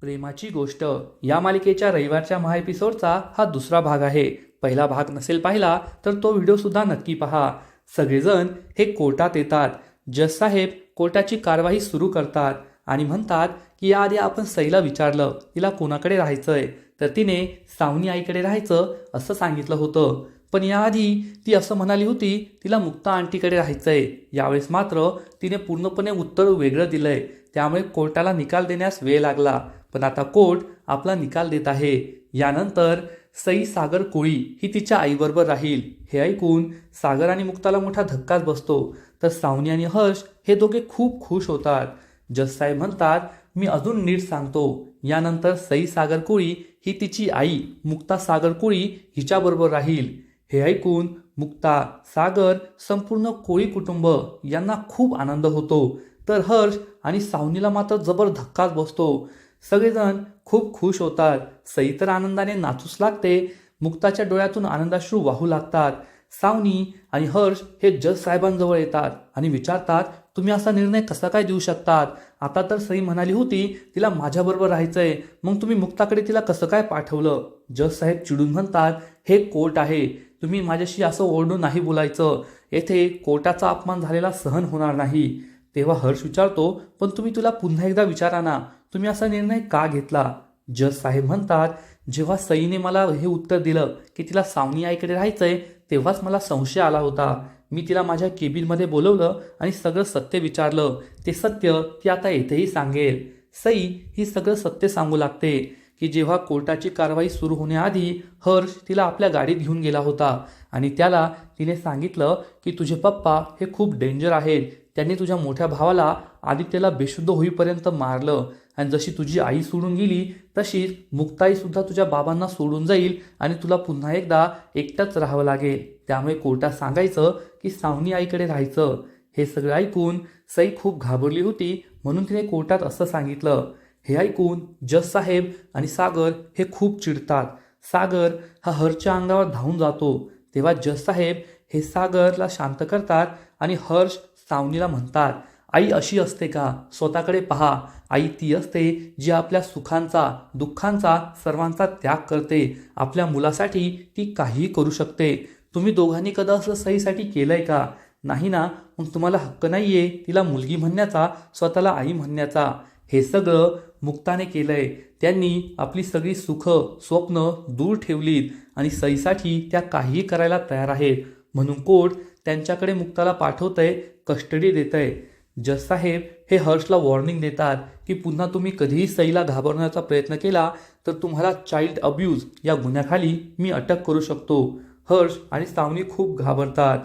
प्रेमाची गोष्ट या मालिकेच्या रविवारच्या महा एपिसोडचा हा दुसरा भाग आहे. पहिला भाग नसेल पाहिला तर तो व्हिडिओ सुद्धा नक्की पहा. सगळेजण हे कोर्टात येतात. जज साहेब कोर्टाची कारवाई सुरू करतात आणि म्हणतात की याआधी आपण सईला विचारलं तिला कोणाकडे राहायचंय, तर तिने सावनी आईकडे राहायचं असं सांगितलं होतं. पण याआधी ती असं म्हणाली होती तिला मुक्ता आंटीकडे राहायचंय. यावेळेस मात्र तिने पूर्णपणे उत्तर वेगळं दिलंय. त्यामुळे कोर्टाला निकाल देण्यास वेळ लागला. पण आता कोर्ट आपला निकाल देत आहे. यानंतर सई सागर कोळी ही तिच्या आईबरोबर राहील. हे ऐकून सागर आणि मुक्ताला मोठा धक्काच बसतो. तर सावनी आणि हर्ष हे दोघे खूप खुश होतात. जज साहेब म्हणतात मी अजून नीट सांगतो. यानंतर सई सागर कोळी ही तिची आई मुक्ता सागर कोळी हिच्याबरोबर राहील. हे ऐकून मुक्ता, सागर, संपूर्ण कोळी कुटुंब यांना खूप आनंद होतो. तर हर्ष आणि सावनीला मात्र जबर धक्काच बसतो. सगळेजण खूप खुश होतात. सई तर आनंदाने नाचूच लागते. मुक्ताच्या डोळ्यातून आनंदाश्रू वाहू लागतात. सावनी आणि हर्ष हे जज साहेबांजवळ येतात आणि विचारतात तुम्ही असा निर्णय कसा काय देऊ शकतात? आता तर सई म्हणाली होती तिला माझ्याबरोबर राहायचंय, मग तुम्ही मुक्ताकडे तिला कसं काय पाठवलं? जज साहेब चिडून म्हणतात हे कोर्ट आहे, तुम्ही माझ्याशी असं ओरडून नाही बोलायचं. येथे कोर्टाचा अपमान झालेला सहन होणार नाही. तेव्हा हर्ष विचारतो पण तुम्ही तुला पुन्हा एकदा विचारा ना, तुम्ही असा निर्णय का घेतला? जज साहेब म्हणतात जेव्हा सईने मला हे उत्तर दिलं की तिला सावनी आईकडे राहायचंय तेव्हाच मला संशय आला होता. मी तिला माझ्या केबिनमध्ये बोलवलं आणि सगळं सत्य विचारलं. ते सत्य ती आता येथेही सांगेल. सई ही सगळं सत्य सांगू लागते की जेव्हा कोर्टाची कारवाई सुरू होण्याआधी हर्ष तिला आपल्या गाडीत घेऊन गेला होता आणि त्याला तिने सांगितलं की तुझे पप्पा हे खूप डेंजर आहेत. त्यांनी तुझ्या मोठ्या भावाला आदित्यला बेशुद्ध होईपर्यंत मारलं आणि जशी तुझी आई सोडून गेली तशीच मुक्ताई सुद्धा तुझ्या बाबांना सोडून जाईल आणि तुला पुन्हा एकदा एकटंच राहावं लागेल. त्यामुळे कोर्टात सांगायचं की सावनी आईकडे राहायचं. हे सगळं ऐकून सई खूप घाबरली होती, म्हणून तिने कोर्टात असं सांगितलं. हे ऐकून जज साहेब आणि सागर हे खूप चिडतात. सागर हा हर्षच्या अंगावर धावून जातो. तेव्हा जज साहेब हे सागरला शांत करतात आणि हर्ष सावनीला म्हणतात आई अशी असते का? स्वतःकडे पहा. आई ती असते जी आपल्या सुखांचा दुःखांचा सर्वांचा त्याग करते. आपल्या मुलासाठी ती काहीही करू शकते. तुम्ही दोघांनी कदा असं सईसाठी केलंय का? नाही ना, मग तुम्हाला हक्क नाहीये तिला मुलगी म्हणण्याचा, स्वतःला आई म्हणण्याचा. हे सगळं मुक्ताने केलंय. त्यांनी आपली सगळी सुख स्वप्न दूर ठेवलीत आणि सईसाठी त्या काहीही करायला तयार आहेत. म्हणून कोर्ट त्यांच्याकडे मुक्ताला पाठवतंय, कस्टडी देतंय. जज साहेब हे हर्षला वॉर्निंग देतात की पुन्हा तुम्ही कधीही सईला घाबरण्याचा प्रयत्न केला तर तुम्हाला चाइल्ड अब्यूज या गुन्ह्याखाली मी अटक करू शकतो. हर्ष आणि सावनी खूप घाबरतात.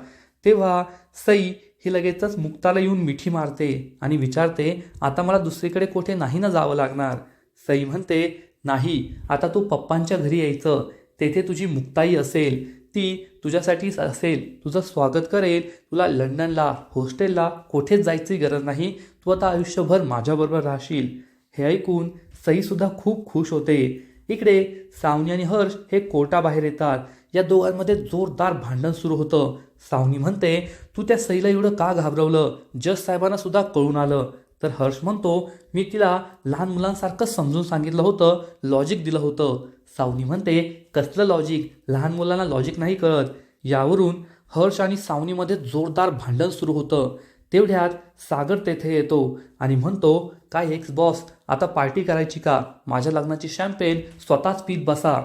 तेव्हा सई ही लगेचच मुक्ताला येऊन मिठी मारते आणि विचारते आता मला दुसरीकडे कुठे नाही ना जावं लागणार? सई म्हणते नाही, आता तू पप्पांच्या घरी यायचं. तेथे तुझी मुक्ताई असेल. ती तुझ्यासाठीच असेल, तुझं स्वागत करेल. तुला लंडनला हॉस्टेलला कुठेच जायची गरज नाही. तू आता आयुष्यभर माझ्याबरोबर राहशील. हे ऐकून सईसुद्धा खूप खुश होते. इकडे सावनी आणि हर्ष हे कोर्टाबाहेर येतात. या दोघांमध्ये जोरदार भांडण सुरू होतं. सावनी म्हणते तू त्या सईला एवढं का घाबरवलं? जज साहेबांना सुद्धा कळून आलं. तर हर्ष म्हणतो मी तिला लहान मुलांसारखं समजून सांगितलं होतं, लॉजिक दिलं होतं. सावनी म्हणते कसलं लॉजिक? लहान मुलांना लॉजिक नाही कळत. यावरून हर्ष आणि सावनीमध्ये जोरदार भांडण सुरू होतं. तेवढ्यात सागर तेथे येतो आणि म्हणतो काय एक्स बॉस, आता पार्टी करायची का? माझ्या लग्नाची शॅम्पेन स्वतःच पीत बसा.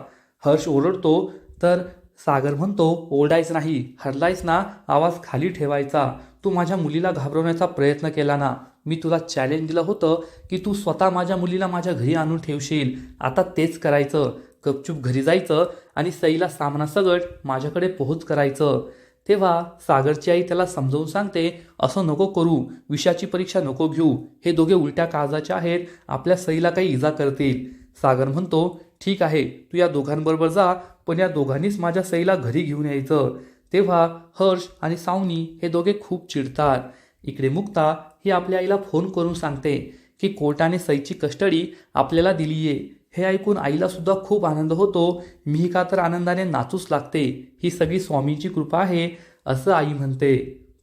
हर्ष ओरडतो तर सागर म्हणतो ओरडायच नाही, हरलायच ना, आवाज खाली ठेवायचा. तू माझ्या मुलीला घाबरवण्याचा प्रयत्न केला ना. मी तुला चॅलेंज दिलं होतं की तू स्वतः माझ्या मुलीला माझ्या घरी आणून ठेवशील. आता तेच करायचं. गपचूप घरी जायचं आणि सईला सामनासकट माझ्याकडे पोहोच करायचं. तेव्हा सागरची आई त्याला समजावून सांगते असं नको करू, विषयाची परीक्षा नको घेऊ. हे दोघे उलट्या काळजाचे आहेत, आपल्या सईला काही इजा करतील. सागर म्हणतो ठीक आहे, तू या दोघांबरोबर जा, पण या दोघांनीच माझ्या सईला घरी घेऊन यायचं. तेव्हा हर्ष आणि सावनी हे दोघे खूप चिडतात. इकडे मुक्ता ही आपल्या आईला फोन करून सांगते की कोर्टाने सईची कस्टडी आपल्याला दिलीये. हे ऐकून आईला सुद्धा खूप आनंद होतो. मी का तर आनंदाने नाचूच लागते. ही सगळी स्वामीची कृपा आहे असं आई म्हणते.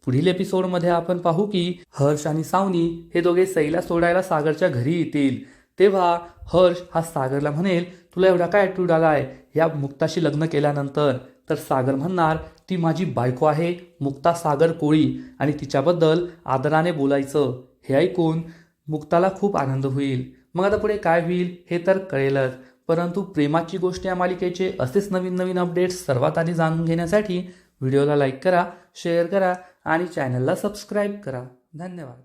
पुढील एपिसोडमध्ये आपण पाहू की हर्ष आणि सावनी हे दोघे सईला सोडायला सागरच्या घरी येतील. तेव्हा हर्ष हा सागरला म्हणेल, तुला एवढा काय ॲटिट्यूड आला आहे या मुक्ताशी लग्न केल्यानंतर. तर सागर म्हणणार, ती माझी बायको आहे मुक्ता सागर कोळी आणि तिच्याबद्दल आदराने बोलायचं. हे ऐकून मुक्ताला खूप आनंद होईल. मग आता पुढे काय होईल हे तर कळेलच, परंतु प्रेमाची गोष्ट या मालिकेचे असेच नवीन नवीन अपडेट्स सर्वात आधी जाणून घेण्यासाठी व्हिडिओला लाईक करा, शेअर करा आणि चॅनलला सबस्क्राईब करा. धन्यवाद.